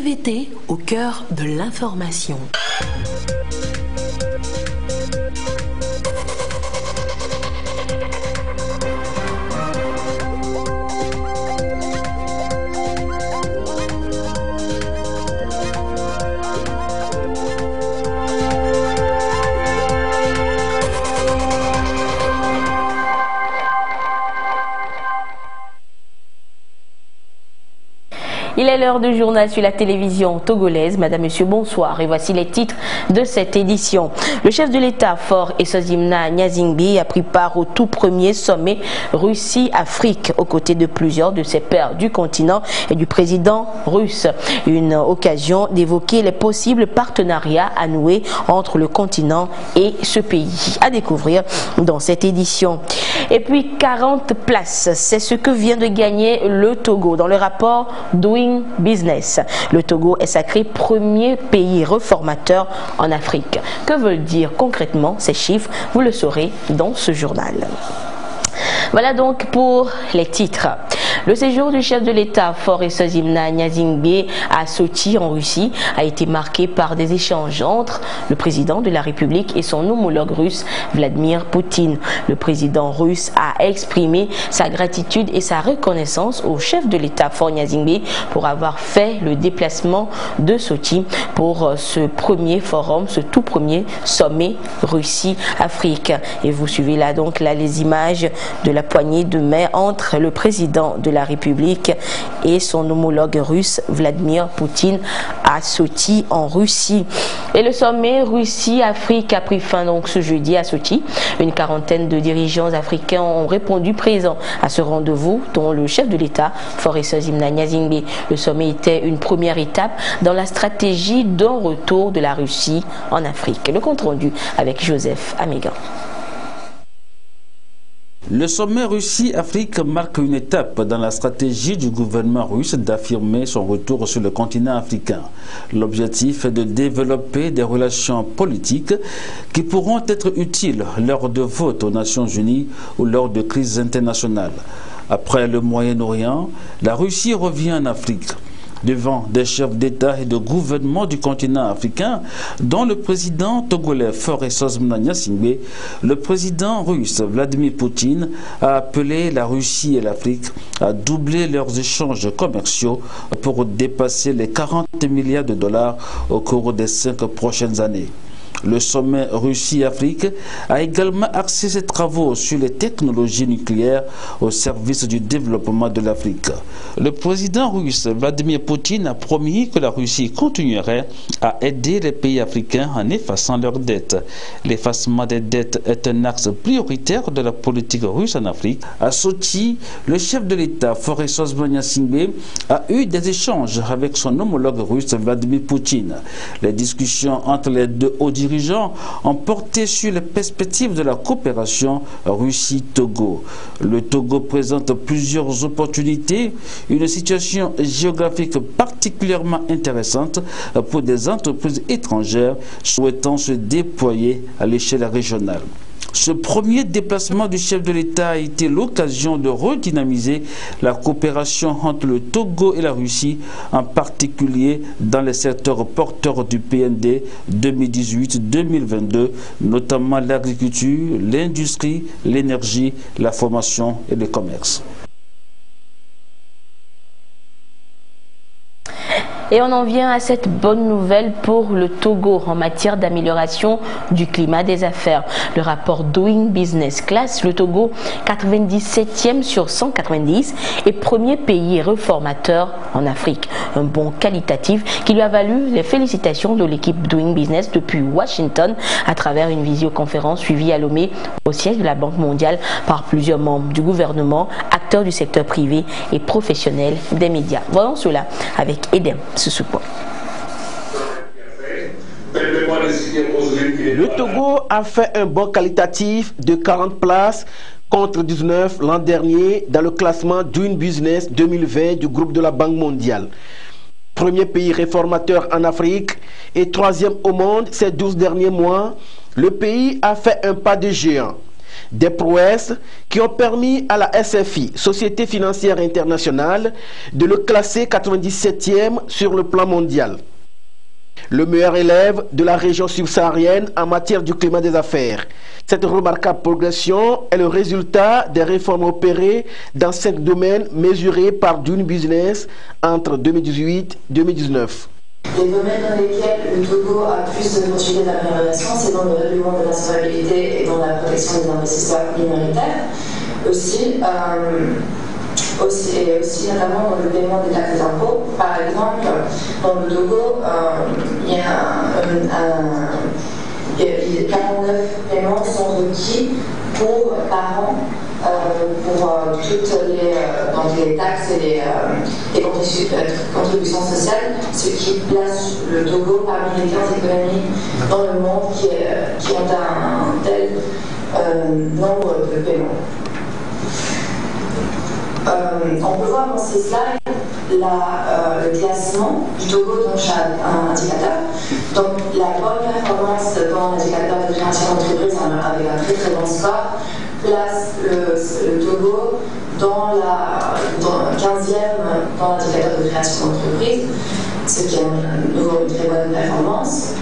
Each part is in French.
TVT au cœur de l'information. Il est l'heure du journal sur la télévision togolaise. Madame, Monsieur, bonsoir. Et voici les titres de cette édition. Le chef de l'État, Faure Essozimna Gnassingbé, a pris part au tout premier sommet Russie-Afrique aux côtés de plusieurs de ses pairs du continent et du président russe. Une occasion d'évoquer les possibles partenariats à nouer entre le continent et ce pays. À découvrir dans cette édition. Et puis 40 places, c'est ce que vient de gagner le Togo dans le rapport Doing Business. Le Togo est sacré premier pays reformateur en Afrique. Que veulent dire concrètement ces chiffres? Vous le saurez dans ce journal. Voilà donc pour les titres. Le séjour du chef de l'État, Faure Essozimna Gnassingbé, à Sochi en Russie, a été marqué par des échanges entre le président de la République et son homologue russe, Vladimir Poutine. Le président russe a exprimé sa gratitude et sa reconnaissance au chef de l'État, Faure Gnassingbé, pour avoir fait le déplacement de Sochi pour ce premier forum, ce tout premier sommet Russie-Afrique. Et vous suivez là donc les images de la poignée de main entre le président de la République et son homologue russe Vladimir Poutine à Sochi en Russie. Et le sommet Russie-Afrique a pris fin donc ce jeudi à Sochi. Une quarantaine de dirigeants africains ont répondu présents à ce rendez-vous, dont le chef de l'État, Faure Essozimna Gnassingbé. Le sommet était une première étape dans la stratégie d'un retour de la Russie en Afrique. Le compte rendu avec Joseph Amégan. Le sommet Russie-Afrique marque une étape dans la stratégie du gouvernement russe d'affirmer son retour sur le continent africain. L'objectif est de développer des relations politiques qui pourront être utiles lors de votes aux Nations Unies ou lors de crises internationales. Après le Moyen-Orient, la Russie revient en Afrique. Devant des chefs d'État et de gouvernement du continent africain, dont le président togolais Faure Essozimna Gnassingbé, le président russe Vladimir Poutine a appelé la Russie et l'Afrique à doubler leurs échanges commerciaux pour dépasser les 40 milliards de dollars au cours des 5 prochaines années. Le sommet Russie-Afrique a également axé ses travaux sur les technologies nucléaires au service du développement de l'Afrique. Le président russe Vladimir Poutine a promis que la Russie continuerait à aider les pays africains en effaçant leurs dettes. L'effacement des dettes est un axe prioritaire de la politique russe en Afrique. À Sochi, le chef de l'État, Faure Essozimna Gnassingbé, a eu des échanges avec son homologue russe Vladimir Poutine. Les discussions entre les deux hauts dirigeants ont porté sur les perspectives de la coopération Russie-Togo. Le Togo présente plusieurs opportunités, une situation géographique particulièrement intéressante pour des entreprises étrangères souhaitant se déployer à l'échelle régionale. Ce premier déplacement du chef de l'État a été l'occasion de redynamiser la coopération entre le Togo et la Russie, en particulier dans les secteurs porteurs du PND 2018-2022, notamment l'agriculture, l'industrie, l'énergie, la formation et le commerce. Et on en vient à cette bonne nouvelle pour le Togo en matière d'amélioration du climat des affaires. Le rapport Doing Business classe le Togo 97e sur 190 et premier pays réformateur en Afrique. Un bond qualitatif qui lui a valu les félicitations de l'équipe Doing Business depuis Washington à travers une visioconférence suivie à Lomé au siège de la Banque mondiale par plusieurs membres du gouvernement, acteurs du secteur privé et professionnels des médias. Voyons cela avec Edem. Le Togo a fait un bond qualitatif de 40 places contre 19 l'an dernier dans le classement Doing Business 2020 du groupe de la Banque mondiale. Premier pays réformateur en Afrique et troisième au monde ces 12 derniers mois, le pays a fait un pas de géant. Des prouesses qui ont permis à la SFI, Société financière internationale, de le classer 97e sur le plan mondial. Le meilleur élève de la région subsaharienne en matière du climat des affaires. Cette remarquable progression est le résultat des réformes opérées dans 5 domaines mesurés par Doing Business entre 2018 et 2019. Les domaines dans lesquels le Togo a plus de possibilités d'amélioration, c'est dans le règlement de l'insolvabilité et dans la protection des investisseurs minoritaires. Aussi notamment dans le paiement des taxes et impôts. Par exemple, dans le Togo, il y a 49 paiements sont requis par an pour toutes les taxes et les contributions sociales, ce qui place le Togo parmi les 15 économies dans le monde qui ont un tel nombre de paiements. On peut voir dans ces slides le classement du Togo dans chaque indicateur. Donc la bonne performance dans l'indicateur de création d'entreprise avec un très très bon score place le Togo dans 15e dans l'indicateur de création d'entreprise, ce qui est une très bonne performance.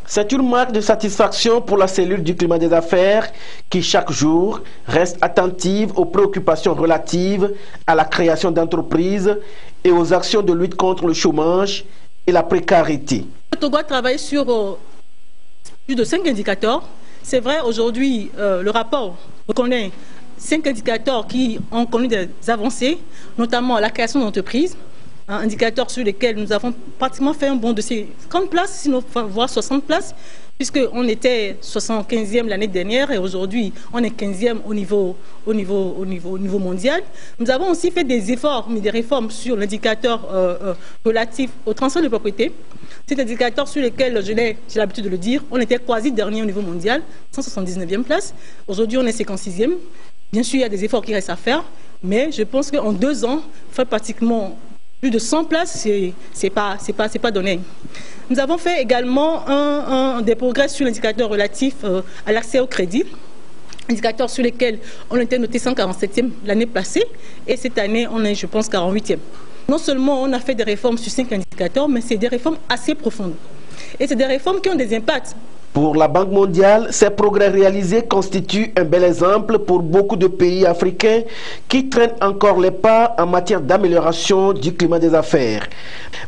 C'est une marque de satisfaction pour la cellule du climat des affaires qui, chaque jour, reste attentive aux préoccupations relatives à la création d'entreprises et aux actions de lutte contre le chômage et la précarité. Le Togo travaille sur plus de 5 indicateurs. C'est vrai, aujourd'hui, le rapport reconnaît 5 indicateurs qui ont connu des avancées, notamment la création d'entreprises. Un indicateur sur lesquels nous avons pratiquement fait un bond de 50 places, sinon voire 60 places, puisqu'on était 75e l'année dernière et aujourd'hui on est 15e au niveau mondial. Nous avons aussi fait des efforts, mais des réformes sur l'indicateur relatif au transfert de propriété. C'est un indicateur sur lequel, j'ai l'habitude de le dire, on était quasi dernier au niveau mondial, 179e place. Aujourd'hui on est 56e. Bien sûr il y a des efforts qui restent à faire, mais je pense qu'en 2 ans, faire pratiquement plus de 100 places, c'est pas donné. Nous avons fait également des progrès sur l'indicateur relatif à l'accès au crédit, indicateur sur lequel on était noté 147e l'année passée et cette année on est, je pense, 48e. Non seulement on a fait des réformes sur 5 indicateurs, mais c'est des réformes assez profondes. Et c'est des réformes qui ont des impacts. Pour la Banque mondiale, ces progrès réalisés constituent un bel exemple pour beaucoup de pays africains qui traînent encore les pas en matière d'amélioration du climat des affaires.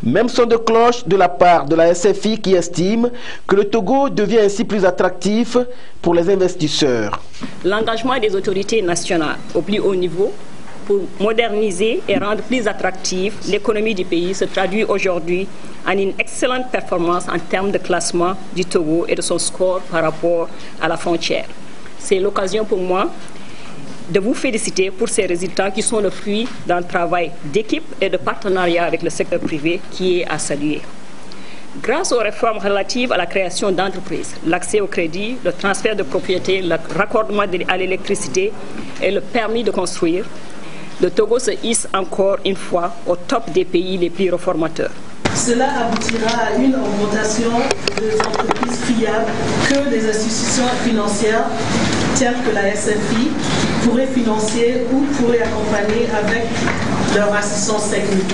Même son de cloche de la part de la SFI qui estime que le Togo devient ainsi plus attractif pour les investisseurs. L'engagement des autorités nationales au plus haut niveau pour moderniser et rendre plus attractive l'économie du pays se traduit aujourd'hui en une excellente performance en termes de classement du Togo et de son score par rapport à la frontière. C'est l'occasion pour moi de vous féliciter pour ces résultats qui sont le fruit d'un travail d'équipe et de partenariat avec le secteur privé qui est à saluer. Grâce aux réformes relatives à la création d'entreprises, l'accès au crédit, le transfert de propriété, le raccordement à l'électricité et le permis de construire, le Togo se hisse encore une fois au top des pays les plus réformateurs. Cela aboutira à une augmentation des entreprises fiables que les institutions financières telles que la SFI pourraient financer ou pourraient accompagner avec leur assistance technique.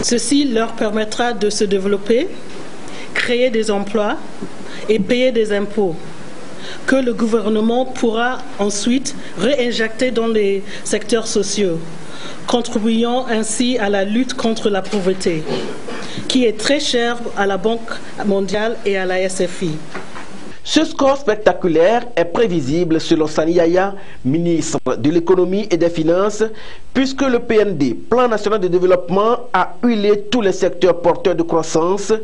Ceci leur permettra de se développer, créer des emplois et payer des impôts que le gouvernement pourra ensuite réinjecter dans les secteurs sociaux, contribuant ainsi à la lutte contre la pauvreté, qui est très chère à la Banque mondiale et à la SFI. Ce score spectaculaire est prévisible selon Sani Yaya, ministre de l'économie et des finances, puisque le PND, Plan national de développement, a huilé tous les secteurs porteurs de croissance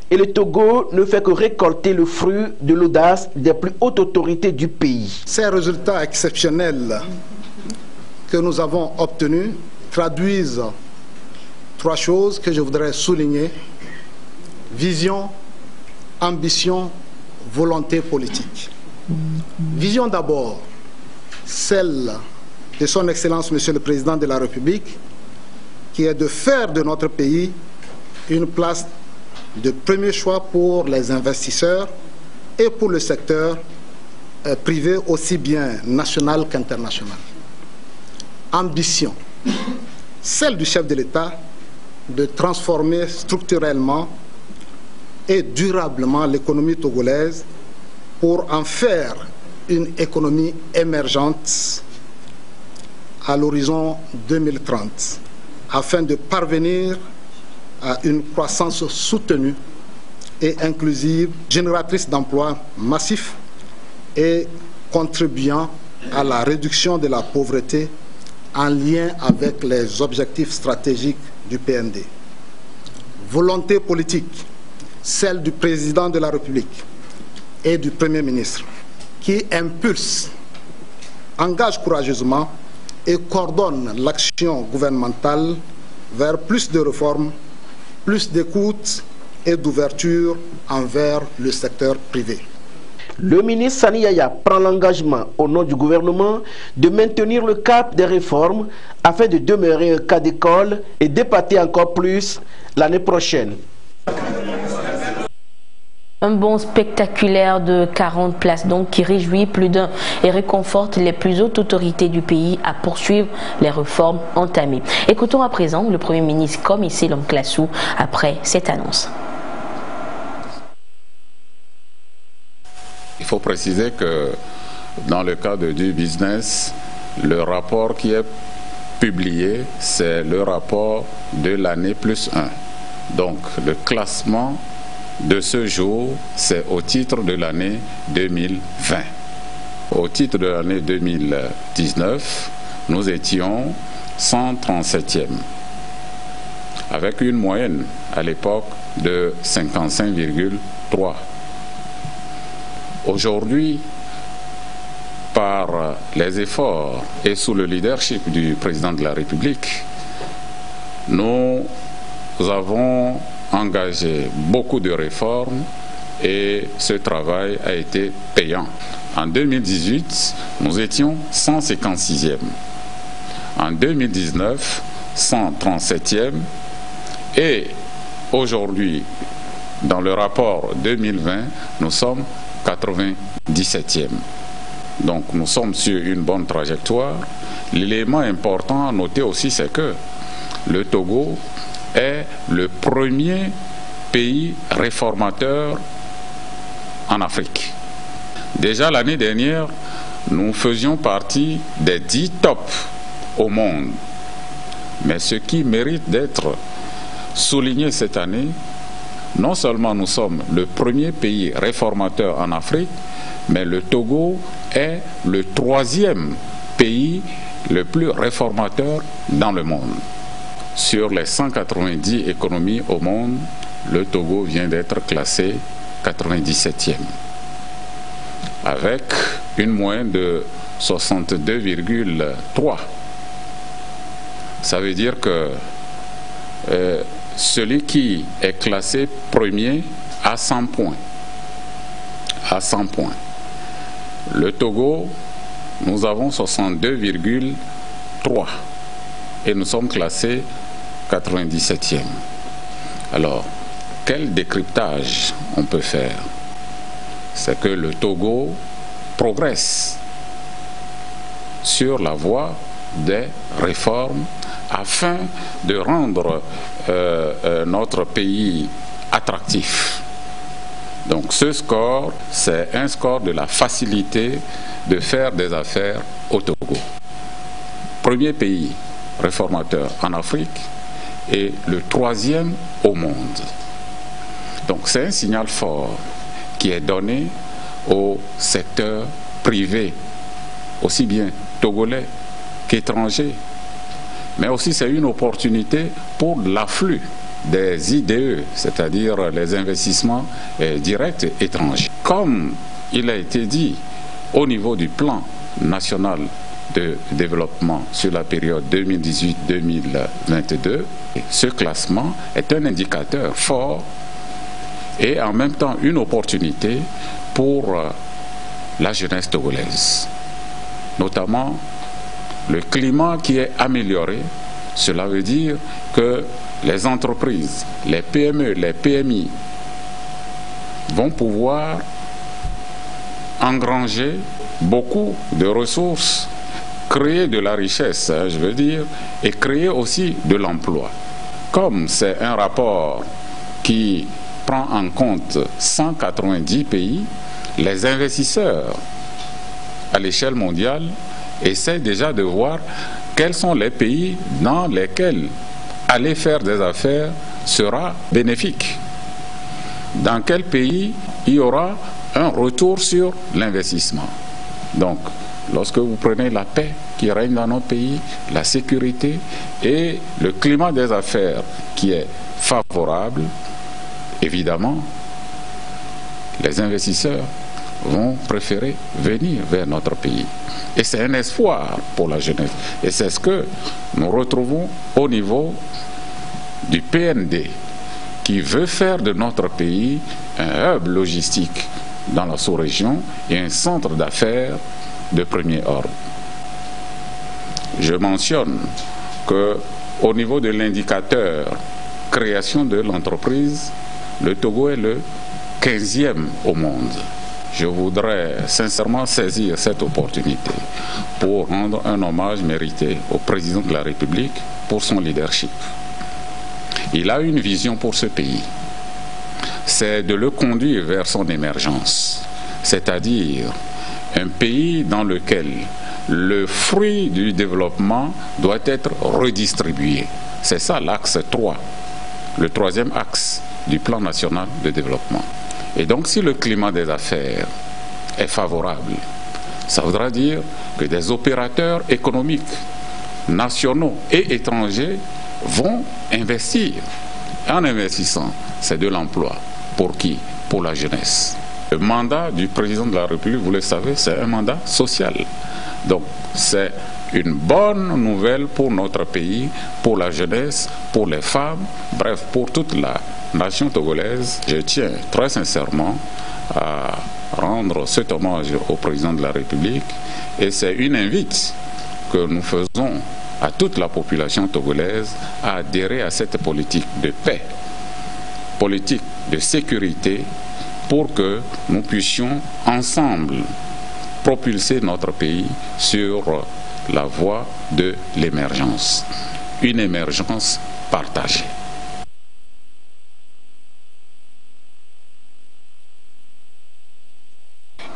et le Togo ne fait que récolter le fruit de l'audace des plus hautes autorités du pays. Ces résultats exceptionnels que nous avons obtenus traduisent 3 choses que je voudrais souligner: vision, ambition, volonté politique. Vision d'abord, celle de son Excellence Monsieur le Président de la République, qui est de faire de notre pays une place de premier choix pour les investisseurs et pour le secteur privées aussi bien nationales qu'internationales. Ambition, celle du chef de l'État de transformer structurellement et durablement l'économie togolaise pour en faire une économie émergente à l'horizon 2030, afin de parvenir à une croissance soutenue et inclusive, génératrice d'emplois massifs et contribuant à la réduction de la pauvreté en lien avec les objectifs stratégiques du PND. Volonté politique, celle du président de la République et du Premier ministre, qui impulse, engage courageusement et coordonne l'action gouvernementale vers plus de réformes, plus d'écoute et d'ouverture envers le secteur privé. Le ministre Sani Yaya prend l'engagement au nom du gouvernement de maintenir le cap des réformes afin de demeurer un cas d'école et d'épater encore plus l'année prochaine. Un bond spectaculaire de 40 places donc qui réjouit plus d'un et réconforte les plus hautes autorités du pays à poursuivre les réformes entamées. Écoutons à présent le Premier ministre Komi Selom Klassou après cette annonce. Il faut préciser que dans le cadre du business, le rapport qui est publié, c'est le rapport de l'année plus 1. Donc le classement de ce jour, c'est au titre de l'année 2020. Au titre de l'année 2019, nous étions 137e, avec une moyenne à l'époque de 55,3. Aujourd'hui, par les efforts et sous le leadership du président de la République, nous avons engagé beaucoup de réformes et ce travail a été payant. En 2018, nous étions 156e. En 2019, 137e. Et aujourd'hui, dans le rapport 2020, nous sommes 97e. Donc nous sommes sur une bonne trajectoire. L'élément important à noter aussi, c'est que le Togo est le premier pays réformateur en Afrique. Déjà l'année dernière, nous faisions partie des 10 tops au monde. Mais ce qui mérite d'être souligné cette année, non seulement nous sommes le premier pays réformateur en Afrique, mais le Togo est le 3e pays le plus réformateur dans le monde. Sur les 190 économies au monde, le Togo vient d'être classé 97e, avec une moyenne de 62,3. Ça veut dire que celui qui est classé premier a 100 points. À 100 points. Le Togo, nous avons 62,3 et nous sommes classés 97e. Alors, quel décryptage on peut faire? C'est que le Togo progresse sur la voie des réformes afin de rendre notre pays attractif. Donc ce score, c'est un score de la facilité de faire des affaires au Togo. Premier pays réformateur en Afrique et le 3e au monde. Donc c'est un signal fort qui est donné au secteur privé, aussi bien togolais qu'étranger. Mais aussi c'est une opportunité pour l'afflux des IDE, c'est-à-dire les investissements directs étrangers. Comme il a été dit au niveau du plan national de développement sur la période 2018-2022, ce classement est un indicateur fort et en même temps une opportunité pour la jeunesse togolaise, notamment le climat qui est amélioré. Cela veut dire que les entreprises, les PME, les PMI vont pouvoir engranger beaucoup de ressources, créer de la richesse, je veux dire, et créer aussi de l'emploi. Comme c'est un rapport qui prend en compte 190 pays, les investisseurs à l'échelle mondiale essaient déjà de voir quels sont les pays dans lesquels aller faire des affaires sera bénéfique. Dans quel pays il y aura un retour sur l'investissement. Donc, lorsque vous prenez la paix qui règne dans nos pays, la sécurité et le climat des affaires qui est favorable, évidemment, les investisseurs vont préférer venir vers notre pays. Et c'est un espoir pour la jeunesse. Et c'est ce que nous retrouvons au niveau du PND, qui veut faire de notre pays un hub logistique dans la sous-région et un centre d'affaires de premier ordre. Je mentionne qu'au niveau de l'indicateur création de l'entreprise, le Togo est le 15e au monde. Je voudrais sincèrement saisir cette opportunité pour rendre un hommage mérité au président de la République pour son leadership. Il a une vision pour ce pays, c'est de le conduire vers son émergence, c'est-à-dire un pays dans lequel le fruit du développement doit être redistribué. C'est ça l'axe 3, le troisième axe du plan national de développement. Et donc si le climat des affaires est favorable, ça voudra dire que des opérateurs économiques nationaux et étrangers vont investir. En investissant, c'est de l'emploi. Pour qui? Pour la jeunesse. Le mandat du président de la République, vous le savez, c'est un mandat social. Donc, c'est une bonne nouvelle pour notre pays, pour la jeunesse, pour les femmes, bref, pour toute la nation togolaise. Je tiens très sincèrement à rendre cet hommage au président de la République et c'est une invite que nous faisons à toute la population togolaise à adhérer à cette politique de paix, politique de sécurité, pour que nous puissions ensemble propulser notre pays sur la voie de l'émergence, une émergence partagée.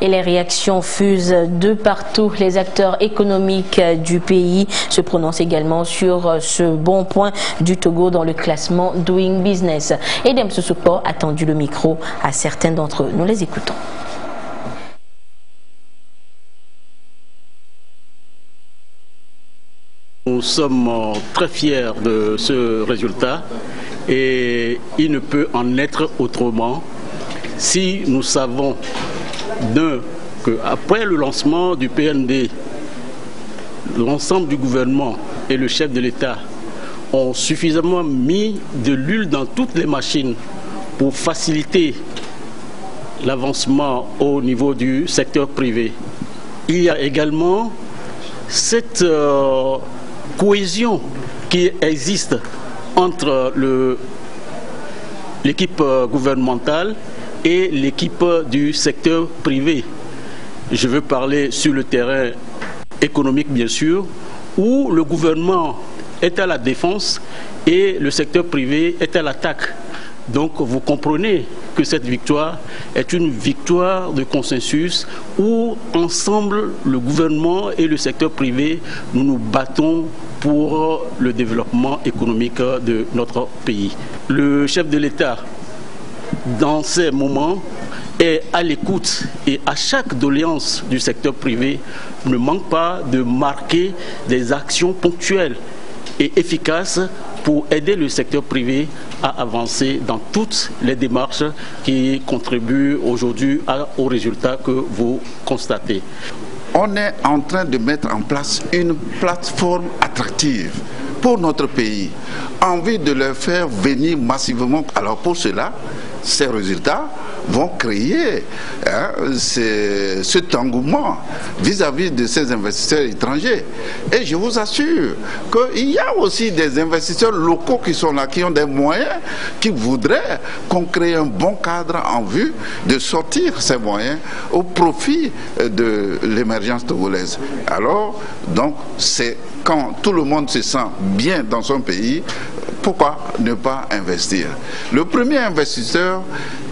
Et les réactions fusent de partout. Les acteurs économiques du pays se prononcent également sur ce bon point du Togo dans le classement Doing Business. Et Dem Sousoupo a tendu le micro à certains d'entre eux. Nous les écoutons. Nous sommes très fiers de ce résultat et il ne peut en être autrement si nous savons qu'après le lancement du PND, l'ensemble du gouvernement et le chef de l'État ont suffisamment mis de l'huile dans toutes les machines pour faciliter l'avancement au niveau du secteur privé. Il y a également cette cohésion qui existe entre l'équipe gouvernementale et l'équipe du secteur privé. Je veux parler sur le terrain économique, bien sûr, où le gouvernement est à la défense et le secteur privé est à l'attaque. Donc vous comprenez que cette victoire est une victoire de consensus où ensemble, le gouvernement et le secteur privé, nous nous battons pour le développement économique de notre pays. Le chef de l'État, dans ces moments, est à l'écoute et à chaque doléance du secteur privé ne manque pas de marquer des actions ponctuelles et efficaces pour aider le secteur privé à avancer dans toutes les démarches qui contribuent aujourd'hui aux résultats que vous constatez. On est en train de mettre en place une plateforme attractive pour notre pays, envie de le faire venir massivement. Alors pour cela, ces résultats vont créer cet engouement vis-à-vis de ces investisseurs étrangers. Et je vous assure qu'il y a aussi des investisseurs locaux qui sont là, qui ont des moyens, qui voudraient qu'on crée un bon cadre en vue de sortir ces moyens au profit de l'émergence togolaise. Alors, donc, c'est quand tout le monde se sent bien dans son pays, pourquoi ne pas investir? Le premier investisseur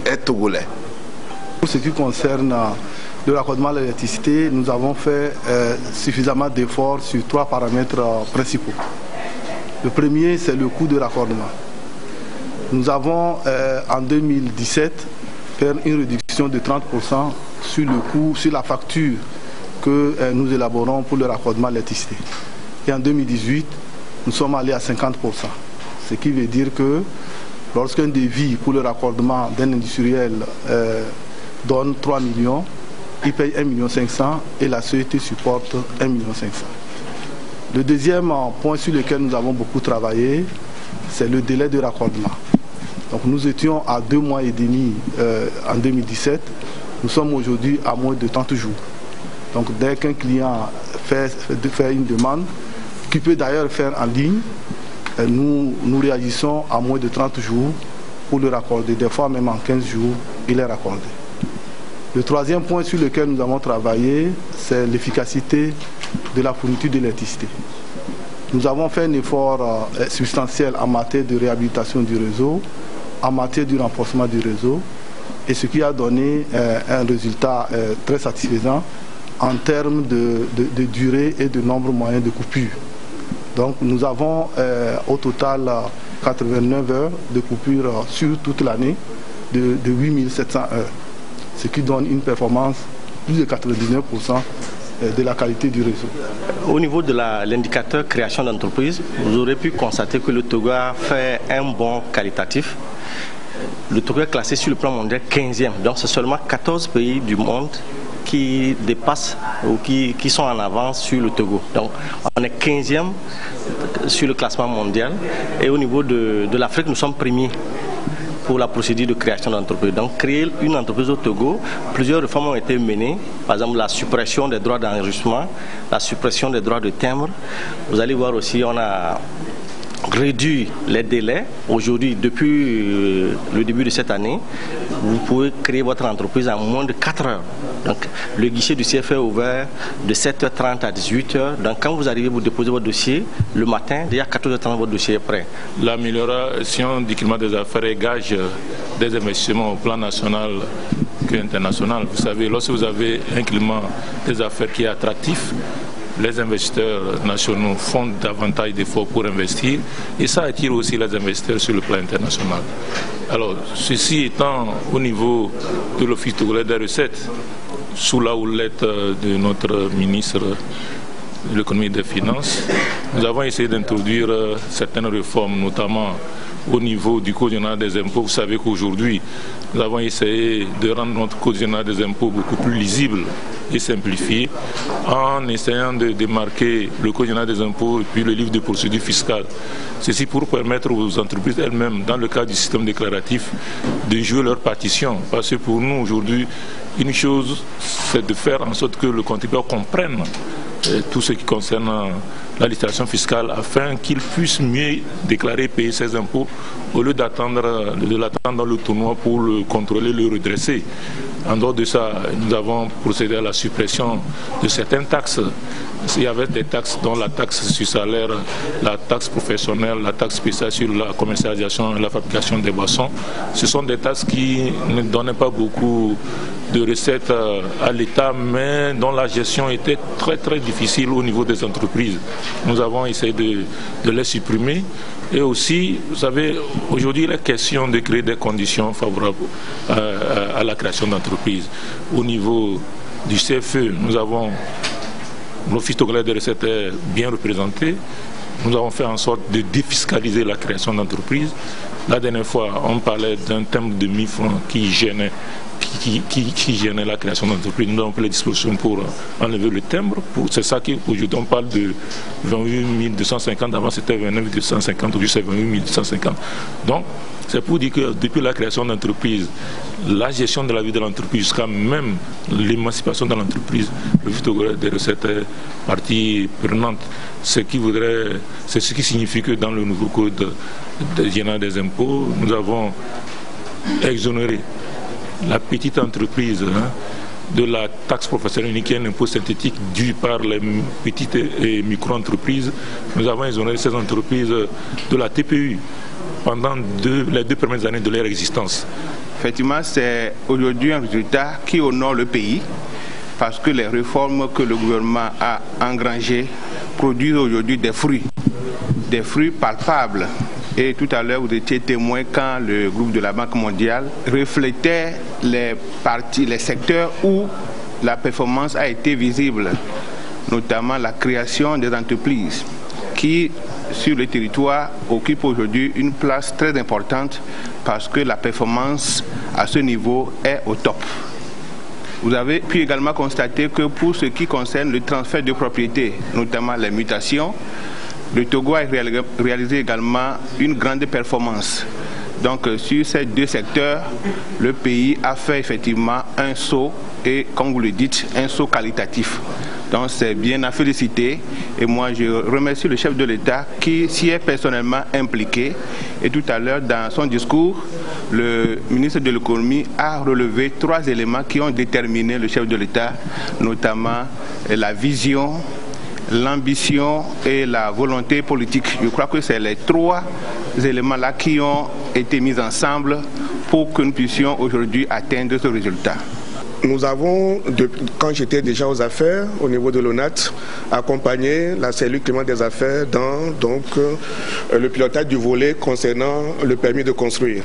est togolais. Pour ce qui concerne le raccordement de l'électricité, nous avons fait suffisamment d'efforts sur 3 paramètres principaux. Le premier, c'est le coût de raccordement. Nous avons en 2017 fait une réduction de 30% sur le coût, sur la facture que nous élaborons pour le raccordement de l'électricité. Et en 2018, nous sommes allés à 50%. Ce qui veut dire que lorsqu'un devis pour le raccordement d'un industriel donne 3 millions, il paye 1,5 million et la société supporte 1,5 million. Le deuxième point sur lequel nous avons beaucoup travaillé, c'est le délai de raccordement. Donc nous étions à 2 mois et demi en 2017, nous sommes aujourd'hui à moins de 30 jours. Donc dès qu'un client fait une demande, qui peut d'ailleurs faire en ligne, nous réagissons à moins de 30 jours pour le raccorder. Des fois même en 15 jours, il est raccordé. Le troisième point sur lequel nous avons travaillé, c'est l'efficacité de la fourniture d'électricité. Nous avons fait un effort substantiel en matière de réhabilitation du réseau, en matière du renforcement du réseau, et ce qui a donné un résultat très satisfaisant en termes de durée et de nombre moyen de coupures. Donc nous avons au total 89 heures de coupure sur toute l'année de 8700 heures, ce qui donne une performance plus de 99% de la qualité du réseau. Au niveau de l'indicateur création d'entreprise, vous aurez pu constater que le Togo a fait un bond qualitatif. Le Togo est classé sur le plan mondial 15e, donc c'est seulement 14 pays du monde qui dépassent ou qui sont en avance sur le Togo. Donc on est 15e sur le classement mondial et au niveau de l'Afrique, nous sommes premiers pour la procédure de création d'entreprise. Donc créer une entreprise au Togo, plusieurs réformes ont été menées, par exemple la suppression des droits d'enregistrement, la suppression des droits de timbre. Vous allez voir aussi, on a réduit les délais. Aujourd'hui, depuis le début de cette année, vous pouvez créer votre entreprise en moins de 4 heures. Donc, le guichet du CFE est ouvert de 7h30 à 18h. Donc, quand vous arrivez, vous déposez votre dossier le matin, déjà à 14h30, votre dossier est prêt. L'amélioration du climat des affaires est gage des investissements au plan national qu'international. Vous savez, lorsque vous avez un climat des affaires qui est attractif, les investisseurs nationaux font davantage d'efforts pour investir et ça attire aussi les investisseurs sur le plan international. Alors, ceci étant au niveau de l'Office togolais des recettes, sous la houlette de notre ministre de l'économie et des finances, nous avons essayé d'introduire certaines réformes, notamment au niveau du Code général des impôts. Vous savez qu'aujourd'hui, nous avons essayé de rendre notre Code général des impôts beaucoup plus lisible et simplifié en essayant de démarquer le Code général des impôts et puis le livre de procédure fiscale. Ceci pour permettre aux entreprises elles-mêmes, dans le cadre du système déclaratif, de jouer leur partition. Parce que pour nous, aujourd'hui, une chose, c'est de faire en sorte que le contribuable comprenne tout ce qui concerne la législation fiscale afin qu'il puisse mieux déclarer et payer ses impôts au lieu d'attendre dans le tournoi pour le contrôler, le redresser. En dehors de ça, nous avons procédé à la suppression de certaines taxes. Il y avait des taxes dont la taxe sur salaire, la taxe professionnelle, la taxe spéciale sur la commercialisation et la fabrication des boissons. Ce sont des taxes qui ne donnaient pas beaucoup de recettes à l'État, mais dont la gestion était très très difficile au niveau des entreprises. Nous avons essayé de les supprimer. Et aussi, vous savez, aujourd'hui, il est question de créer des conditions favorables à la création d'entreprises. Au niveau du CFE, nous avons l'Office togolais des recettes est bien représenté. Nous avons fait en sorte de défiscaliser la création d'entreprises. La dernière fois, on parlait d'un thème de 1000 francs qui gênait la création d'entreprise. Nous avons pris les dispositions pour enlever le timbre. C'est ça qu'aujourd'hui on parle de 28 250, avant c'était 29 250, aujourd'hui c'est 28 250. Donc C'est pour dire que depuis la création d'entreprise, la gestion de la vie de l'entreprise jusqu'à même l'émancipation de l'entreprise, le but togolais des recettes est partie prenante. C'est ce qui signifie que dans le nouveau code général des impôts, nous avons exonéré la petite entreprise de la taxe professionnelle unique, qui est un impôt synthétique dû par les petites et micro-entreprises. Nous avons exonéré ces entreprises de la TPU pendant les 2 premières années de leur existence. Effectivement, c'est aujourd'hui un résultat qui honore le pays, parce que les réformes que le gouvernement a engrangées produisent aujourd'hui des fruits palpables. Et tout à l'heure, vous étiez témoin quand le groupe de la Banque mondiale reflétait les secteurs où la performance a été visible, notamment la création des entreprises qui, sur le territoire, occupent aujourd'hui une place très importante parce que la performance à ce niveau est au top. Vous avez pu également constater que pour ce qui concerne le transfert de propriété, notamment les mutations, le Togo a réalisé également une grande performance. Donc sur ces 2 secteurs, le pays a fait effectivement un saut et, comme vous le dites, un saut qualitatif. Donc c'est bien à féliciter et moi je remercie le chef de l'État qui s'y est personnellement impliqué. Et tout à l'heure dans son discours, le ministre de l'économie a relevé 3 éléments qui ont déterminé le chef de l'État, notamment la vision, l'ambition et la volonté politique. Je crois que c'est les 3 éléments-là qui ont été mis ensemble pour que nous puissions aujourd'hui atteindre ce résultat. Nous avons, quand j'étais déjà aux affaires, au niveau de l'ONAT, accompagné la cellule climat des affaires dans le pilotage du volet concernant le permis de construire.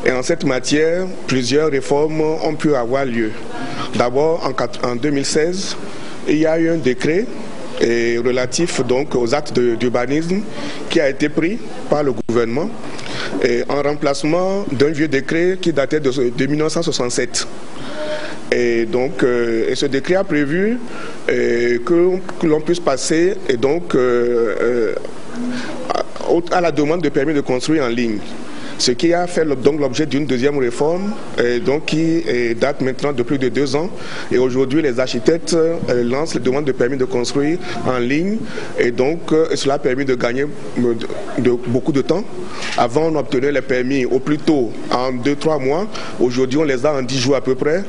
Et en cette matière, plusieurs réformes ont pu avoir lieu. D'abord, en 2016, il y a eu un décret relatif aux actes d'urbanisme qui a été pris par le gouvernement en remplacement d'un vieux décret qui datait de 1967. Et donc, ce décret a prévu que l'on puisse passer à la demande de permis de construire en ligne. Ce qui a fait donc l'objet d'une deuxième réforme qui date maintenant de plus de 2 ans. Et aujourd'hui, les architectes lancent les demandes de permis de construire en ligne. Et donc, cela a permis de gagner beaucoup de temps. Avant, on obtenait les permis au plus tôt en 2-3 mois. Aujourd'hui, on les a en 10 jours à peu près.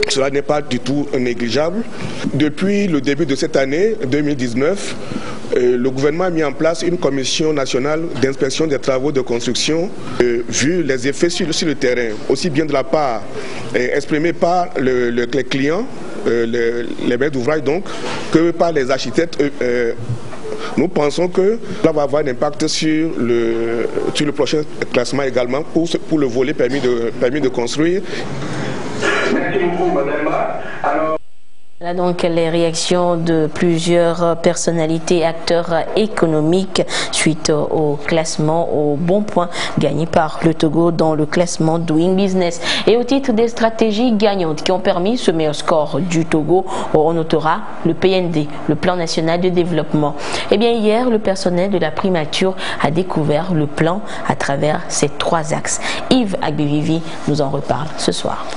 Cela n'est pas du tout négligeable. Depuis le début de cette année, 2019, le gouvernement a mis en place une commission nationale d'inspection des travaux de construction. Vu les effets sur le terrain, aussi bien de la part exprimée par les clients, les maîtres d'ouvrage donc, que par les architectes, nous pensons que cela va avoir un impact sur le prochain classement également pour le volet permis de construire. Merci beaucoup, madame. Voilà donc les réactions de plusieurs personnalités et acteurs économiques suite au classement au bon point gagné par le Togo dans le classement Doing Business. Et au titre des stratégies gagnantes qui ont permis ce meilleur score du Togo, on notera le PND, le Plan National de Développement. Et bien hier, le personnel de la primature a découvert le plan à travers ces 3 axes. Yves Agbevivi nous en reparle ce soir.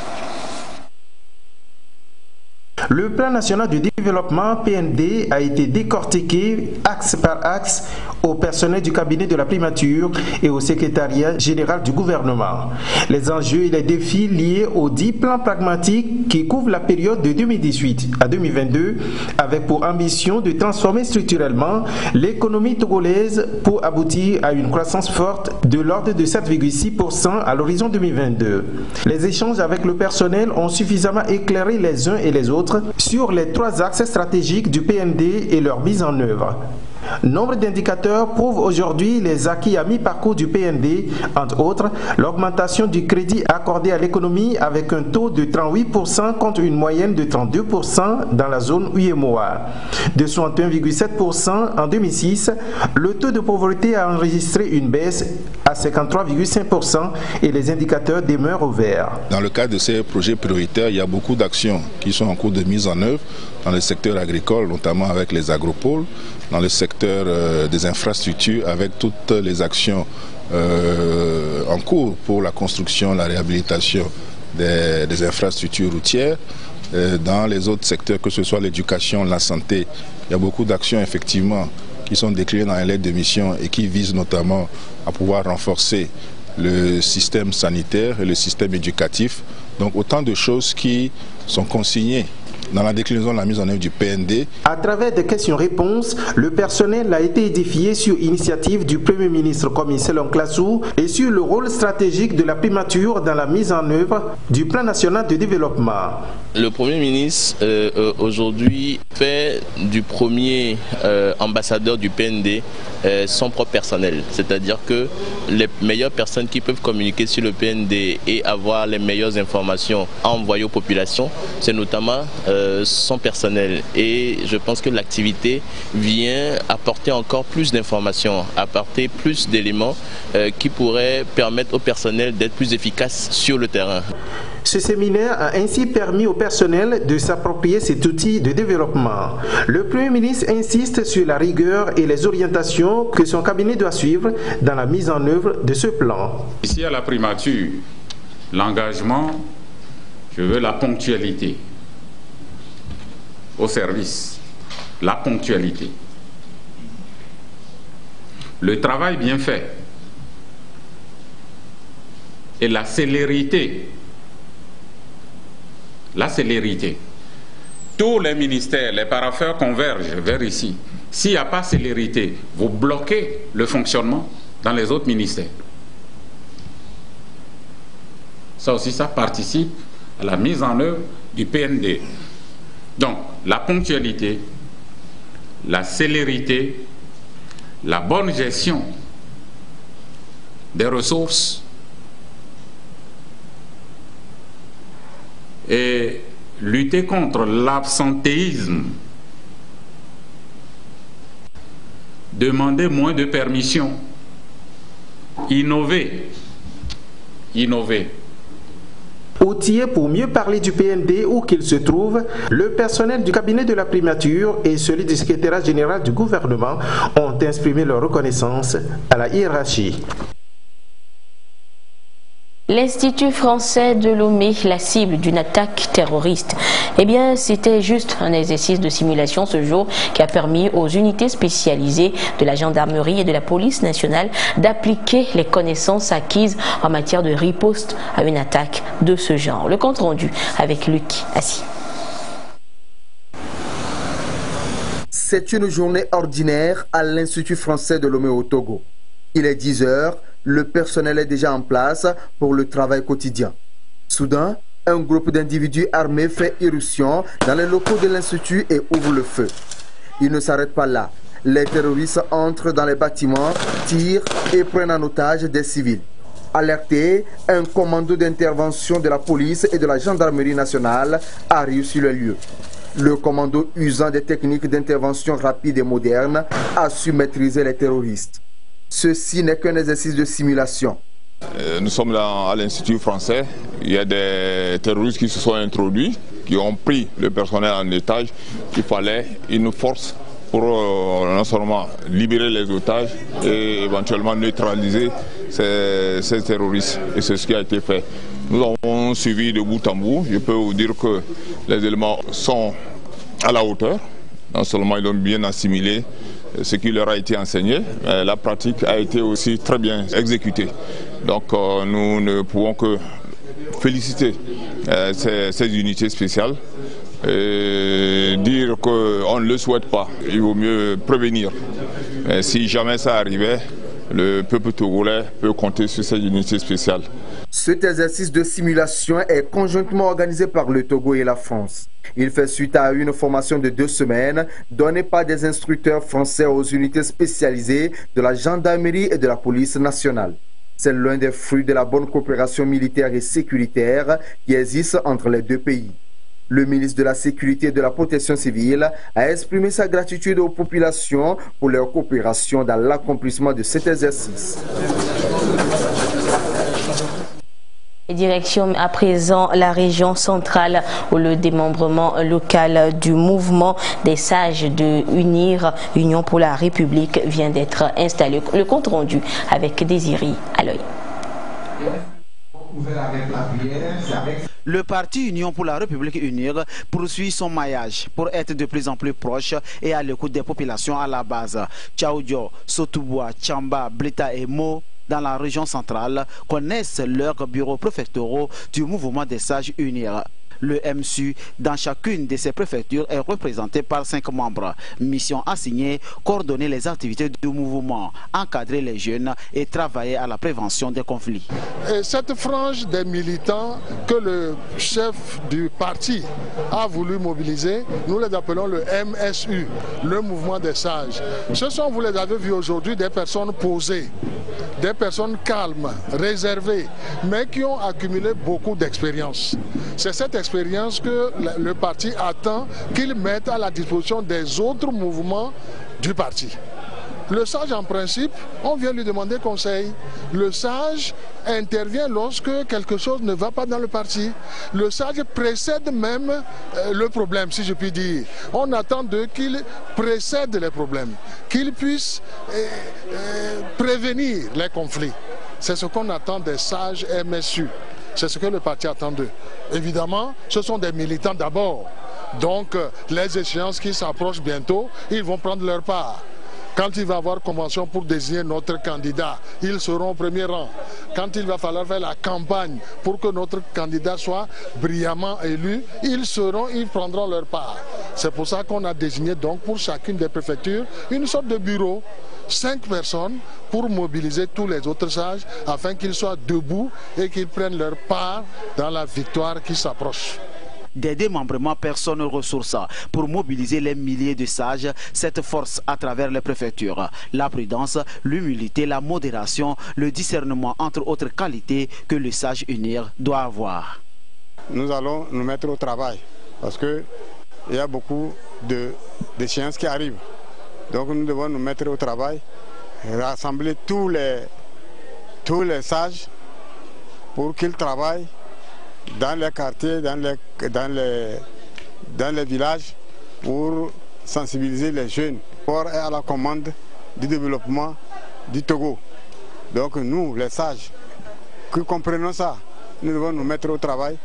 Le plan national de développement PND a été décortiqué axe par axe au personnel du cabinet de la primature et au secrétariat général du gouvernement. Les enjeux et les défis liés aux 10 plans pragmatiques qui couvrent la période de 2018 à 2022 avec pour ambition de transformer structurellement l'économie togolaise pour aboutir à une croissance forte de l'ordre de 7,6% à l'horizon 2022. Les échanges avec le personnel ont suffisamment éclairé les uns et les autres sur les 3 axes stratégiques du PND et leur mise en œuvre. Nombre d'indicateurs prouvent aujourd'hui les acquis à mi-parcours du PND, entre autres l'augmentation du crédit accordé à l'économie avec un taux de 38% contre une moyenne de 32% dans la zone UEMOA. De 61,7% en 2006, le taux de pauvreté a enregistré une baisse à 53,5% et les indicateurs demeurent au vert. Dans le cadre de ces projets prioritaires, il y a beaucoup d'actions qui sont en cours de mise en œuvre dans le secteur agricole, notamment avec les agropoles, dans le secteur des infrastructures, avec toutes les actions en cours pour la construction, la réhabilitation des infrastructures routières. Dans les autres secteurs, que ce soit l'éducation, la santé, il y a beaucoup d'actions effectivement qui sont déclinées dans les lettres de mission et qui visent notamment à pouvoir renforcer le système sanitaire et le système éducatif. Donc autant de choses qui sont consignées dans la déclinaison de la mise en œuvre du PND. À travers des questions-réponses, le personnel a été édifié sur initiative du Premier ministre Commissaire Classou et sur le rôle stratégique de la primature dans la mise en œuvre du plan national de développement. Le Premier ministre aujourd'hui fait du premier ambassadeur du PND son propre personnel. C'est-à-dire que les meilleures personnes qui peuvent communiquer sur le PND et avoir les meilleures informations à envoyer aux populations, c'est notamment son personnel. Et je pense que l'activité vient apporter encore plus d'informations, apporter plus d'éléments qui pourraient permettre au personnel d'être plus efficace sur le terrain. Ce séminaire a ainsi permis au personnel de s'approprier cet outil de développement. Le Premier ministre insiste sur la rigueur et les orientations que son cabinet doit suivre dans la mise en œuvre de ce plan. Ici à la primature, l'engagement, je veux la ponctualité au service, la ponctualité. Le travail bien fait et la célérité. La célérité. Tous les ministères, les parafeurs convergent vers ici. S'il n'y a pas célérité, vous bloquez le fonctionnement dans les autres ministères. Ça aussi, ça participe à la mise en œuvre du PND. Donc, la ponctualité, la célérité, la bonne gestion des ressources et lutter contre l'absentéisme, demander moins de permissions, innover. Outillé pour mieux parler du PND où qu'il se trouve, le personnel du cabinet de la primature et celui du secrétariat général du gouvernement ont exprimé leur reconnaissance à la hiérarchie. L'Institut français de Lomé, la cible d'une attaque terroriste. Eh bien, c'était juste un exercice de simulation ce jour qui a permis aux unités spécialisées de la gendarmerie et de la police nationale d'appliquer les connaissances acquises en matière de riposte à une attaque de ce genre. Le compte rendu avec Luc Assis. C'est une journée ordinaire à l'Institut français de Lomé au Togo. Il est 10 heures. Le personnel est déjà en place pour le travail quotidien. Soudain, un groupe d'individus armés fait irruption dans les locaux de l'Institut et ouvre le feu. Ils ne s'arrêtent pas là. Les terroristes entrent dans les bâtiments, tirent et prennent en otage des civils. Alerté, un commando d'intervention de la police et de la gendarmerie nationale arrive sur le lieu. Le commando, usant des techniques d'intervention rapides et modernes, a su maîtriser les terroristes. Ceci n'est qu'un exercice de simulation. Nous sommes là à l'Institut français. Il y a des terroristes qui se sont introduits, qui ont pris le personnel en otage. Il fallait une force pour non seulement libérer les otages et éventuellement neutraliser ces terroristes. Et c'est ce qui a été fait. Nous avons suivi de bout en bout. Je peux vous dire que les éléments sont à la hauteur. Non seulement ils ont bien assimilé ce qui leur a été enseigné, mais la pratique a été aussi très bien exécutée. Donc nous ne pouvons que féliciter ces unités spéciales et dire qu'on ne le souhaite pas. Il vaut mieux prévenir. Mais si jamais ça arrivait, le peuple togolais peut compter sur ces unités spéciales. Cet exercice de simulation est conjointement organisé par le Togo et la France. Il fait suite à une formation de 2 semaines donnée par des instructeurs français aux unités spécialisées de la gendarmerie et de la police nationale. C'est l'un des fruits de la bonne coopération militaire et sécuritaire qui existe entre les deux pays. Le ministre de la Sécurité et de la Protection civile a exprimé sa gratitude aux populations pour leur coopération dans l'accomplissement de cet exercice. Direction à présent la région centrale où le démembrement local du mouvement des sages de UNIR, Union pour la République, vient d'être installé. Le compte rendu avec Désiré à l'œil. Le parti Union pour la République UNIR poursuit son maillage pour être de plus en plus proche et à l'écoute des populations à la base. Tchaoudio, Sotouboua, Tchamba, Blita et Mo dans la région centrale connaissent leurs bureaux préfectoraux du mouvement des sages UNIR. Le MSU, dans chacune de ces préfectures, est représenté par 5 membres. Mission assignée, coordonner les activités du mouvement, encadrer les jeunes et travailler à la prévention des conflits. Et cette frange des militants que le chef du parti a voulu mobiliser, nous les appelons le MSU, le mouvement des sages. Ce sont, vous les avez vus aujourd'hui, des personnes posées, des personnes calmes, réservées, mais qui ont accumulé beaucoup d'expérience. C'est cette expérience que le parti attend qu'ils mettent à la disposition des autres mouvements du parti. Le sage, en principe, on vient lui demander conseil. Le sage intervient lorsque quelque chose ne va pas dans le parti. Le sage précède même le problème, si je puis dire. On attend d'eux qu'il précède les problèmes, qu'il puisse prévenir les conflits. C'est ce qu'on attend des sages MSU. C'est ce que le parti attend d'eux. Évidemment, ce sont des militants d'abord. Donc, les échéances qui s'approchent bientôt, ils vont prendre leur part. Quand il va y avoir convention pour désigner notre candidat, ils seront au premier rang. Quand il va falloir faire la campagne pour que notre candidat soit brillamment élu, ils prendront leur part. C'est pour ça qu'on a désigné donc pour chacune des préfectures une sorte de bureau. 5 personnes pour mobiliser tous les autres sages afin qu'ils soient debout et qu'ils prennent leur part dans la victoire qui s'approche. Des démembrements personnes ressources pour mobiliser les milliers de sages, cette force à travers les préfectures. La prudence, l'humilité, la modération, le discernement entre autres qualités que le sage UNIR doit avoir. Nous allons nous mettre au travail parce qu'il y a beaucoup d'échéances qui arrivent. Donc nous devons nous mettre au travail, rassembler tous les sages pour qu'ils travaillent dans les quartiers, dans les villages pour sensibiliser les jeunes. Pour être à la commande du développement du Togo. Donc nous, les sages, qui comprenons ça, nous devons nous mettre au travail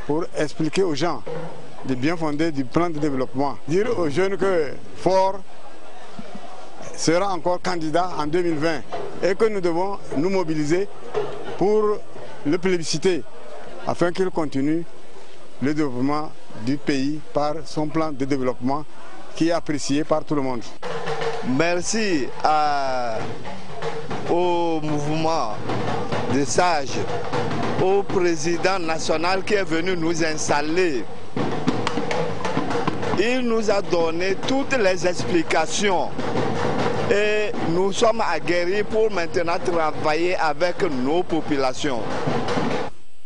pour expliquer aux gens le bien fondé du plan de développement. Dire aux jeunes que Fort sera encore candidat en 2020 et que nous devons nous mobiliser pour le plébisciter afin qu'il continue le développement du pays par son plan de développement qui est apprécié par tout le monde. Merci au mouvement des sages, au président national qui est venu nous installer. Il nous a donné toutes les explications. Et nous sommes aguerris pour maintenant travailler avec nos populations.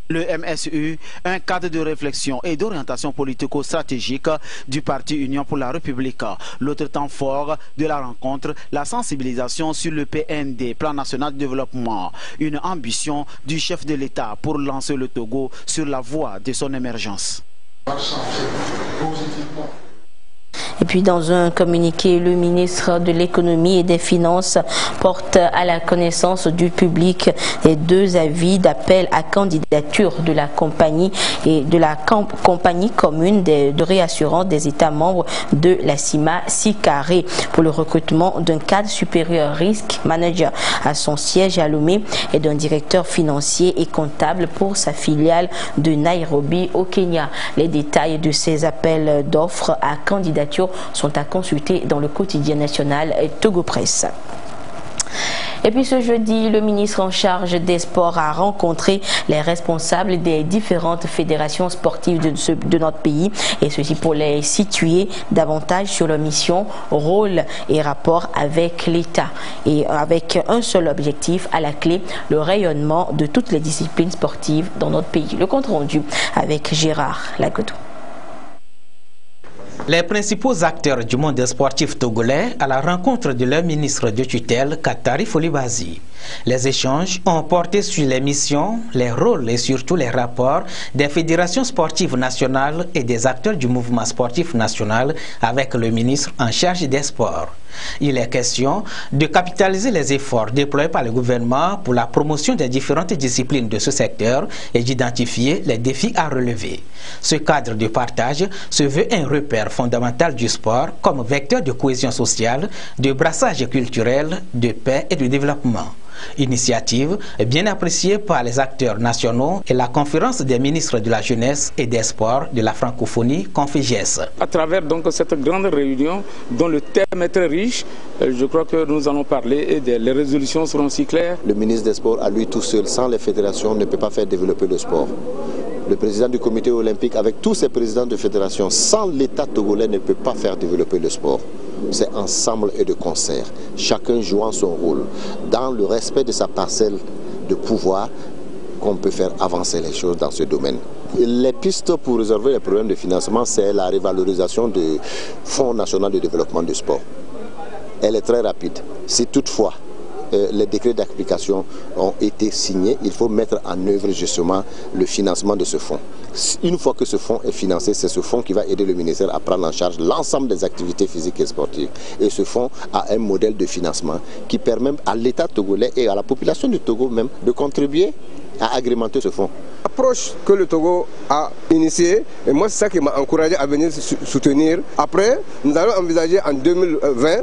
Le MSU, un cadre de réflexion et d'orientation politico-stratégique du parti Union pour la République. L'autre temps fort de la rencontre, la sensibilisation sur le PND, Plan National de Développement. Une ambition du chef de l'État pour lancer le Togo sur la voie de son émergence. Et puis dans un communiqué, le ministre de l'économie et des finances porte à la connaissance du public les 2 avis d'appel à candidature de la compagnie et de la compagnie commune de réassurance des États membres de la CIMA Sicaré pour le recrutement d'un cadre supérieur risque manager à son siège à Lomé et d'un directeur financier et comptable pour sa filiale de Nairobi au Kenya. Les détails de ces appels d'offres à candidature sont à consulter dans le quotidien national Togo Presse. Et puis ce jeudi, le ministre en charge des sports a rencontré les responsables des différentes fédérations sportives de notre pays, et ceci pour les situer davantage sur leur mission, rôle et rapport avec l'État, et avec un seul objectif à la clé, le rayonnement de toutes les disciplines sportives dans notre pays. Le compte rendu avec Gérard Lagodou. Les principaux acteurs du monde sportif togolais à la rencontre de leur ministre de tutelle, Katari Folibazi. Les échanges ont porté sur les missions, les rôles et surtout les rapports des fédérations sportives nationales et des acteurs du mouvement sportif national avec le ministre en charge des sports. Il est question de capitaliser les efforts déployés par le gouvernement pour la promotion des différentes disciplines de ce secteur et d'identifier les défis à relever. Ce cadre de partage se veut un repère fondamental du sport comme vecteur de cohésion sociale, de brassage culturel, de paix et de développement. Initiative bien appréciée par les acteurs nationaux et la conférence des ministres de la jeunesse et des sports de la francophonie Conféges. À travers donc cette grande réunion dont le thème est très riche, je crois que nous allons parler et les résolutions seront si claires. Le ministre des Sports à lui tout seul, sans les fédérations, ne peut pas faire développer le sport. Le président du comité olympique avec tous ses présidents de fédération, sans l'État togolais, ne peut pas faire développer le sport. C'est ensemble et de concert, chacun jouant son rôle, dans le respect de sa parcelle de pouvoir, qu'on peut faire avancer les choses dans ce domaine. Les pistes pour résolver les problèmes de financement, c'est la révalorisation du Fonds national de développement du sport. Elle est très rapide. Si toutefois les décrets d'application ont été signés, il faut mettre en œuvre justement le financement de ce fonds. Une fois que ce fonds est financé, c'est ce fonds qui va aider le ministère à prendre en charge l'ensemble des activités physiques et sportives. Et ce fonds a un modèle de financement qui permet à l'État togolais et à la population du Togo même de contribuer à agrémenter ce fonds. L'approche que le Togo a initiée, et moi c'est ça qui m'a encouragé à venir soutenir. Après, nous allons envisager en 2020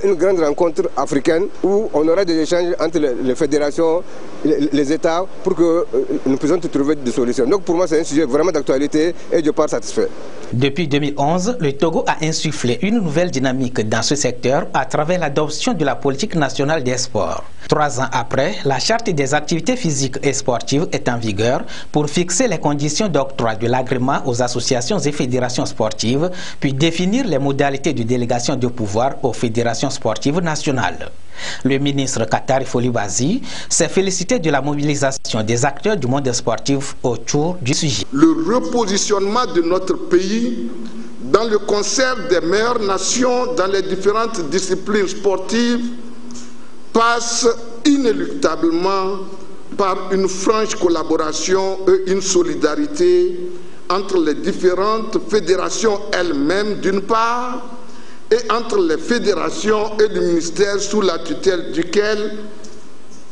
une grande rencontre africaine où on aura des échanges entre les fédérations, les États, pour que nous puissions trouver des solutions. Donc pour moi c'est un sujet vraiment d'actualité et je pars satisfait. Depuis 2011, le Togo a insufflé une nouvelle dynamique dans ce secteur à travers l'adoption de la politique nationale des sports. 3 ans après, la charte des activités physiques et sportives est en vigueur pour fixer les conditions d'octroi de l'agrément aux associations et fédérations sportives, puis définir les modalités de délégation de pouvoir aux fédérations sportives nationales. Le ministre Katari Folibazi s'est félicité de la mobilisation des acteurs du monde sportif autour du sujet. Le repositionnement de notre pays dans le concert des meilleures nations dans les différentes disciplines sportives passe inéluctablement par une franche collaboration et une solidarité entre les différentes fédérations elles-mêmes d'une part et entre les fédérations et le ministère sous la tutelle duquel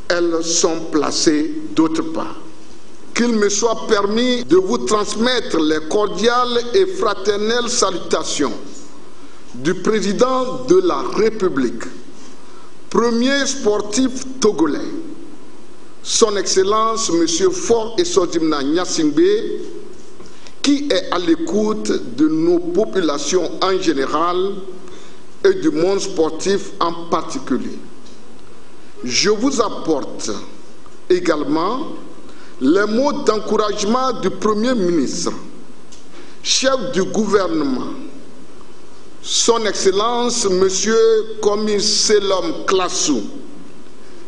elles sont placées d'autre part. Qu'il me soit permis de vous transmettre les cordiales et fraternelles salutations du président de la République, premier sportif togolais, son Excellence M. Faure Essodimna Gnassingbé, qui est à l'écoute de nos populations en général et du monde sportif en particulier. Je vous apporte également les mots d'encouragement du Premier ministre, chef du gouvernement, son Excellence M. Komi Selom Klassou,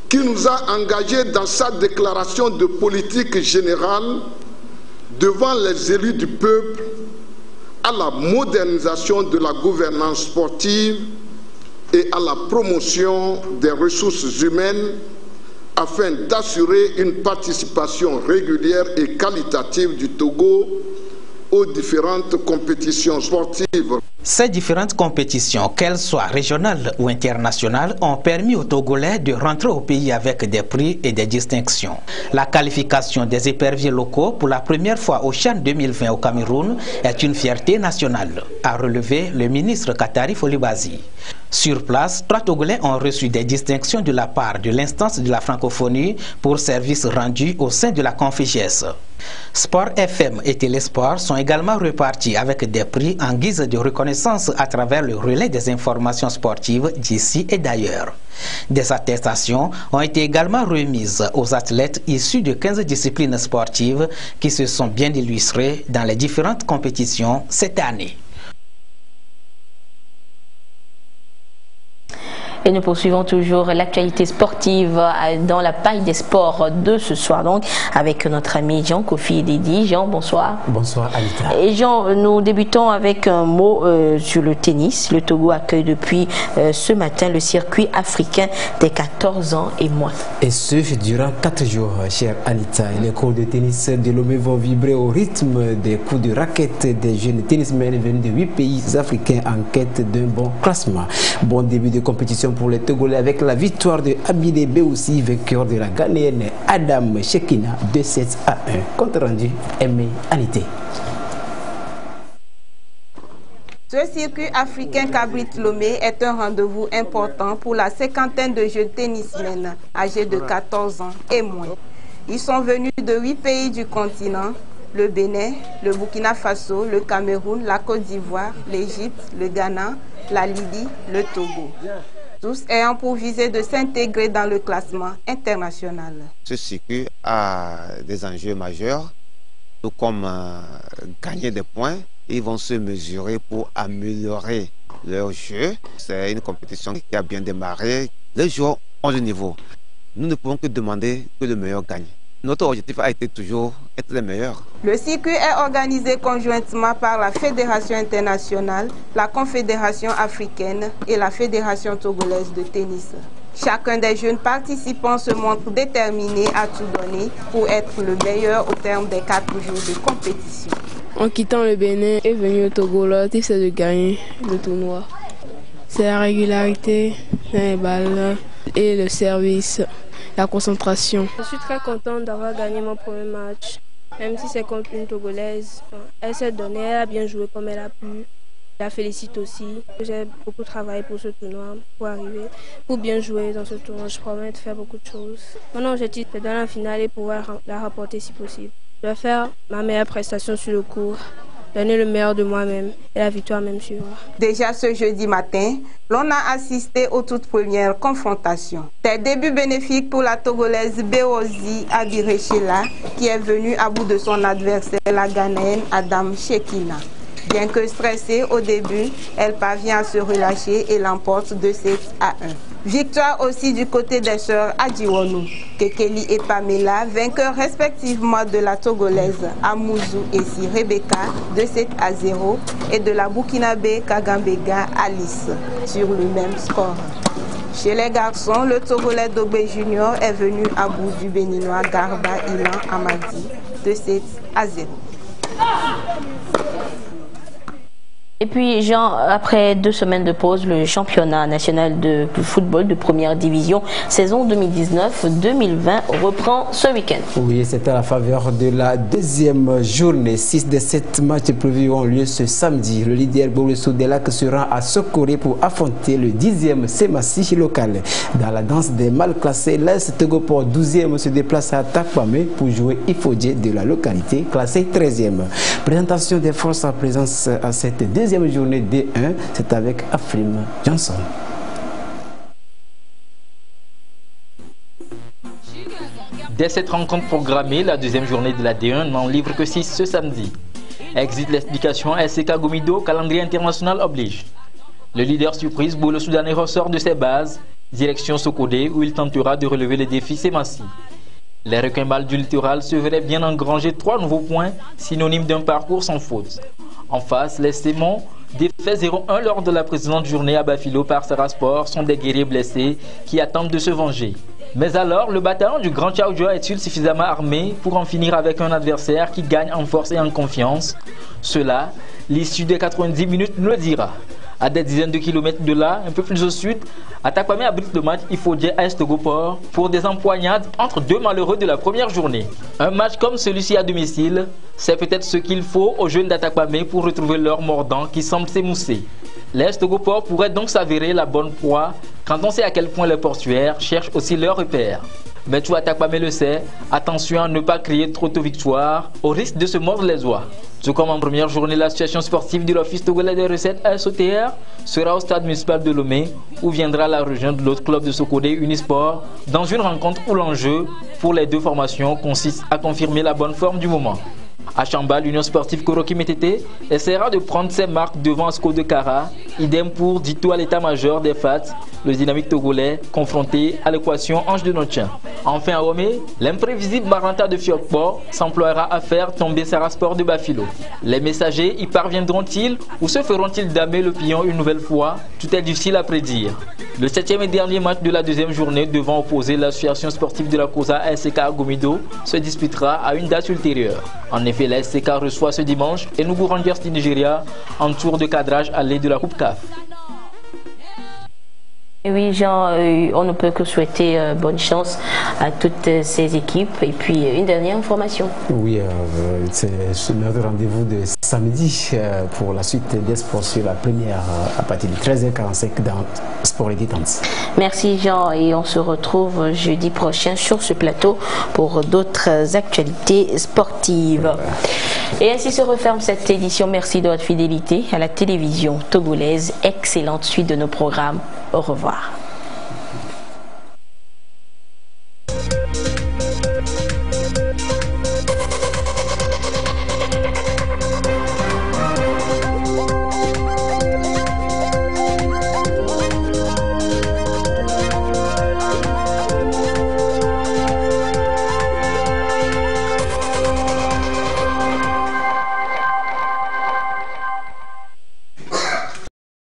qui nous a engagés dans sa déclaration de politique générale devant les élus du peuple à la modernisation de la gouvernance sportive et à la promotion des ressources humaines afin d'assurer une participation régulière et qualitative du Togo aux différentes compétitions sportives. Ces différentes compétitions, qu'elles soient régionales ou internationales, ont permis aux Togolais de rentrer au pays avec des prix et des distinctions. La qualification des éperviers locaux pour la première fois au CHAN 2020 au Cameroun est une fierté nationale, a relevé le ministre Katari Folibazi. Sur place, 3 Togolais ont reçu des distinctions de la part de l'instance de la francophonie pour services rendus au sein de la Conféges. Sport FM et Télésport sont également repartis avec des prix en guise de reconnaissance à travers le relais des informations sportives d'ici et d'ailleurs. Des attestations ont été également remises aux athlètes issus de 15 disciplines sportives qui se sont bien illustrés dans les différentes compétitions cette année. Et nous poursuivons toujours l'actualité sportive dans la paille des sports de ce soir, donc avec notre ami Jean Kofi Dedi. Jean, bonsoir. Bonsoir Anita. Et Jean, nous débutons avec un mot sur le tennis. Le Togo accueille depuis ce matin le circuit africain des 14 ans et moins. Et ce, durant 4 jours, chère Anita. Les cours de tennis de Lomé vont vibrer au rythme des coups de raquette des jeunes tennismen venus de 8 pays africains en quête d'un bon classement. Bon début de compétition pour les Togolais avec la victoire de Abide Beoussi, vainqueur de la Ghanéenne Adam Shekina 2-7 à 1. Compte rendu, Aimé Anité. Ce circuit africain qu'abrite Lomé est un rendez-vous important pour la cinquantaine de jeunes tennismen âgés de 14 ans et moins. Ils sont venus de 8 pays du continent, le Bénin, le Burkina Faso, le Cameroun, la Côte d'Ivoire, l'Égypte, le Ghana, la Libye, le Togo. Tous ayant pour visée de s'intégrer dans le classement international. Ce circuit a des enjeux majeurs, tout comme gagner des points. Ils vont se mesurer pour améliorer leur jeu. C'est une compétition qui a bien démarré. Les joueurs ont le niveau. Nous ne pouvons que demander que le meilleur gagne. Notre objectif a été toujours être les meilleurs. Le circuit est organisé conjointement par la Fédération internationale, la Confédération africaine et la Fédération togolaise de tennis. Chacun des jeunes participants se montre déterminé à tout donner pour être le meilleur au terme des 4 jours de compétition. En quittant le Bénin et venu au Togo, l'objectif c'est de gagner le tournoi. C'est la régularité, les balles et le service, la concentration. Je suis très contente d'avoir gagné mon premier match, même si c'est contre une Togolaise. Elle s'est donnée, elle a bien joué comme elle a pu. Je la félicite aussi. J'ai beaucoup travaillé pour ce tournoi, pour arriver, pour bien jouer dans ce tournoi. Je promets de faire beaucoup de choses. Mon objectif est dans la finale et pouvoir la rapporter si possible. Je vais faire ma meilleure prestation sur le court, donner le meilleur de moi-même et la victoire même suivra. Déjà ce jeudi matin, l'on a assisté aux toutes premières confrontations. Des débuts bénéfiques pour la Togolaise Beozi Abirechela qui est venue à bout de son adversaire, la Ghanéenne Adam Shekina. Bien que stressée au début, elle parvient à se relâcher et l'emporte 2-7 à 1. Victoire aussi du côté des sœurs Adjiwonou, Kekeli et Pamela, vainqueurs respectivement de la Togolaise Amouzou et Si Rebecca 2-7 à 0 et de la Burkinabé Kagambega Alice sur le même score. Chez les garçons, le Togolais Dogbe Junior est venu à bout du Béninois Garba Ilan Amadi 2-7 à 0. Et puis Jean, après 2 semaines de pause, le championnat national de football de première division saison 2019-2020 reprend ce week-end. Oui, c'est à la faveur de la 2e journée. 6 des 7 matchs prévus ont lieu ce samedi. Le leader Bolesso Delac se rend à Sokoré pour affronter le 10e Semassi local. Dans la danse des mal classés, l'AS Togoport 12e se déplace à Takwame pour jouer Ifodje de la localité classée 13e. Présentation des forces en présence à cette 2e journée D1, c'est avec Afrim Johnson. Dès cette rencontre programmée, la 2e journée de la D1 n'en livre que 6 ce samedi. Existe l'explication SK Gomido, calendrier international oblige. Le leader surprise, Bolo Soudanais, ressort de ses bases, direction Sokodé, où il tentera de relever les défis Semassi. Les requins mâles du littoral se verraient bien engranger 3 nouveaux points, synonymes d'un parcours sans faute. En face, les Sémons, défaits 0-1 lors de la précédente journée à Bafilo par Sarah Sport, sont des guerriers blessés qui attendent de se venger. Mais alors, le bataillon du Grand Tchaoudjoa est-il suffisamment armé pour en finir avec un adversaire qui gagne en force et en confiance? Cela, l'issue des 90 minutes nous le dira. À des dizaines de kilomètres de là, un peu plus au sud, Atakwame abrite le match Ifodje AS Togoport pour des empoignades entre 2 malheureux de la première journée. Un match comme celui-ci à domicile, c'est peut-être ce qu'il faut aux jeunes d'Atakwame pour retrouver leur mordant qui semble s'émousser. L'AS Togoport pourrait donc s'avérer la bonne proie quand on sait à quel point les portuaires cherchent aussi leur repère. Mais tout Atakwame le sait, attention à ne pas crier trop de victoires au risque de se mordre les doigts. Tout comme en première journée, l'association sportive de l'Office togolais des recettes ASOTR sera au stade municipal de Lomé où viendra la rejoindre l'autre club de Sokodé, Unisport, dans une rencontre où l'enjeu pour les 2 formations consiste à confirmer la bonne forme du moment. À Chamba, l'Union sportive Koroki Métété essaiera de prendre ses marques devant Asco de Kara, idem pour Dito à l'état-major des FAT, le dynamique togolais confronté à l'équation Ange de Notien. Enfin à Romé, l'imprévisible Maranta de Fiokpo s'emploiera à faire tomber Sarasport de Bafilo. Les messagers y parviendront-ils ou se feront-ils damer le pion une nouvelle fois? Tout est difficile à prédire. Le 7e et dernier match de la deuxième journée devant opposer l'association sportive de la COSA SCK à Gomido se disputera à une date ultérieure. En effet, la SCK reçoit ce dimanche Enugu Rangers du Nigeria en tour de cadrage à l'aide de la Coupe CAF. Et oui, Jean, on ne peut que souhaiter bonne chance à toutes ces équipes. Et puis, une dernière information. Oui, c'est notre rendez-vous de samedi pour la suite des sports sur la première à partir de 13h45 dans Sport et Détente. Merci, Jean. Et on se retrouve jeudi prochain sur ce plateau pour d'autres actualités sportives. Et ainsi se referme cette édition. Merci de votre fidélité à la télévision togolaise. Excellente suite de nos programmes. Au revoir.